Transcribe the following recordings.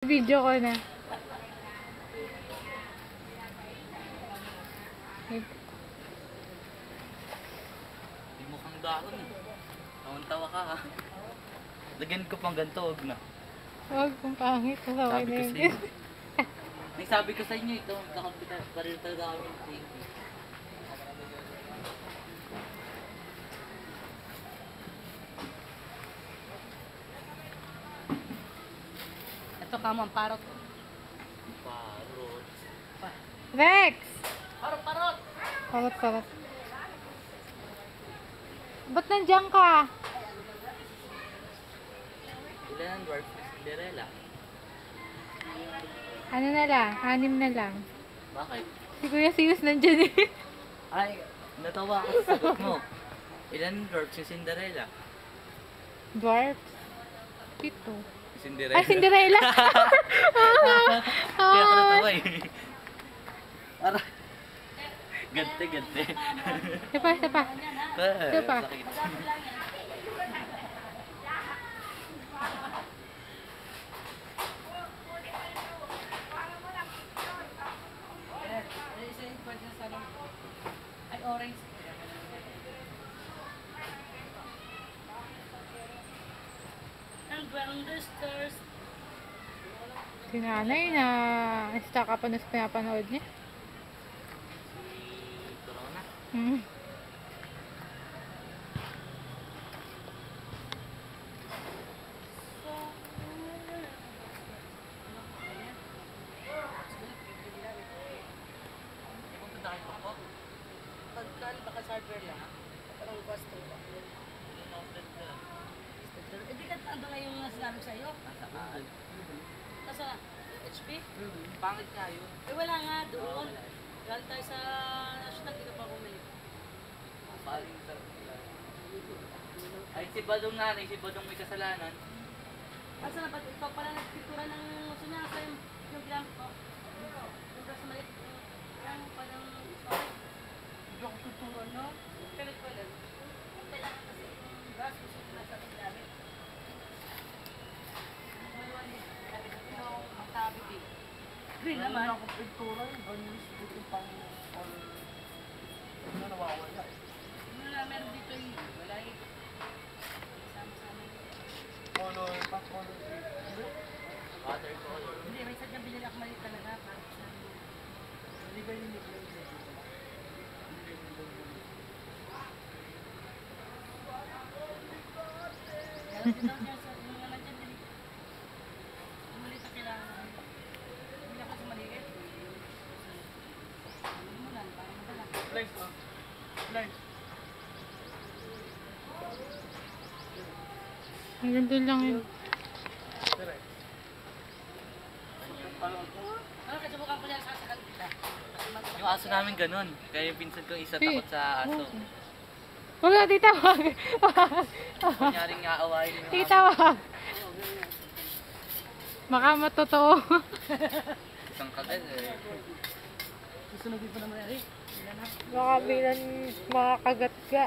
Video ko na. Hindi mo kang dahon eh. Tawan-tawa ka ha. Lagyan ko pang ganito, huwag na. Huwag kong pangit. Sabi ko sa inyo. Ay, sabi ko sa inyo, ito, kakapitan, paril talaga kami. Thank you. Ito kamo ang parot. Parot. Rex! Parot! Parot. Ba't nandiyan ka? Ilan ang dwarf na Cinderella? Ano na lang? 6 na lang. Bakit? Si Kuya Sius nandiyan eh. Ay, natawa ako sa sagot mo. Ilan ang dwarf si Cinderella? Dwarf? 7. Cinderella. Ay, Cinderella! Kaya ako natawa eh. Para. Gante. Isa pa. Isa pa. Sakit. Ay, orange. And when the stars. Si nanay na stuck ka pa na sa pinapanood niya. Corona. Hmm. Punta tayo po. Pagkan baka hardware lang. Parang gusto ko. Hindi ka ando nga yung sinabi sa'yo. Nasa HP? Pangit kayo. Eh wala nga doon. Galing tayo sa national, di ka pa bumili. Ay, si Badong nanay, si Badong may kasalanan. Asa na ba? Ikaw pala nagpintura ng gusto niya sa yung ginamit ko. Yung sa maliit. Yung parang sorry. Hindi ako pintura, no? Kalit ko lang. Kailangan kasi yung gas gusto ko na sa ginamit. Ang tabi din. Green naman. Ako pintura yung banis dito pang all ano nawawala eh. Wala, meron dito yung wala yung sama-sama. Color, pa color. Watercolor. Hindi, may sadyang binili ako maliit talaga. Para sa Hindi ba yung nilagay dito? meron din daw dyan sa yung mga nandyan din. Yung maliit na kailangan. Hindi ako sa maliit. Ano mo lang, parang madala. Lens oh. Lens. Hanggang doon lang yun. Direct. Ano, kasubukan ko yan sasakal kita. Yung aso namin ganun. Kaya yung pinsan ko isa takot sa aso. Huwag na, tita, wag. Kunyaring nga awayin yung Tita, wag. Baka matotoo. isang kagal eh. Susunodin pa naman rin. Ilan na? Baka bilang makakagat ka.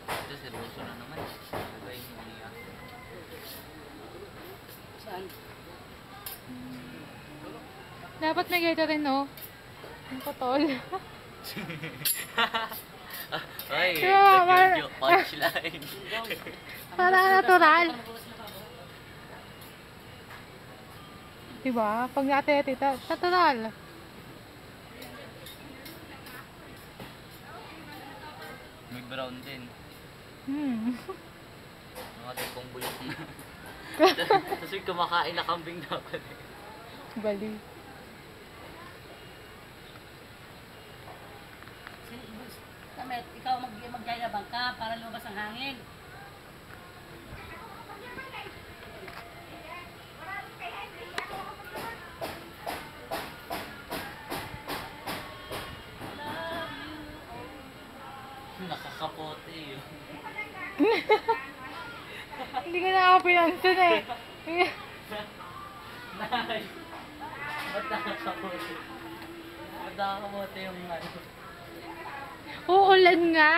Ito, seryoso na naman. Ano ba yung umiyak? Saan? Dapat may ganito rin, no? Ang potol. Ay, Diba, nag-joke punchline. Para natural. Diba? Pag natin, tita, natural. May brown din. Mga tipong bulok na. Tapos yung kumakain na kambing dapat eh. Bali. Tamet, ikaw magyayabang ka para lumabas ang hangin. Nakakapote yun. Hindi ko na ako pinansin eh. Nay! Ba't nakakapote? Ba't nakakapote yung ano? Uulan nga.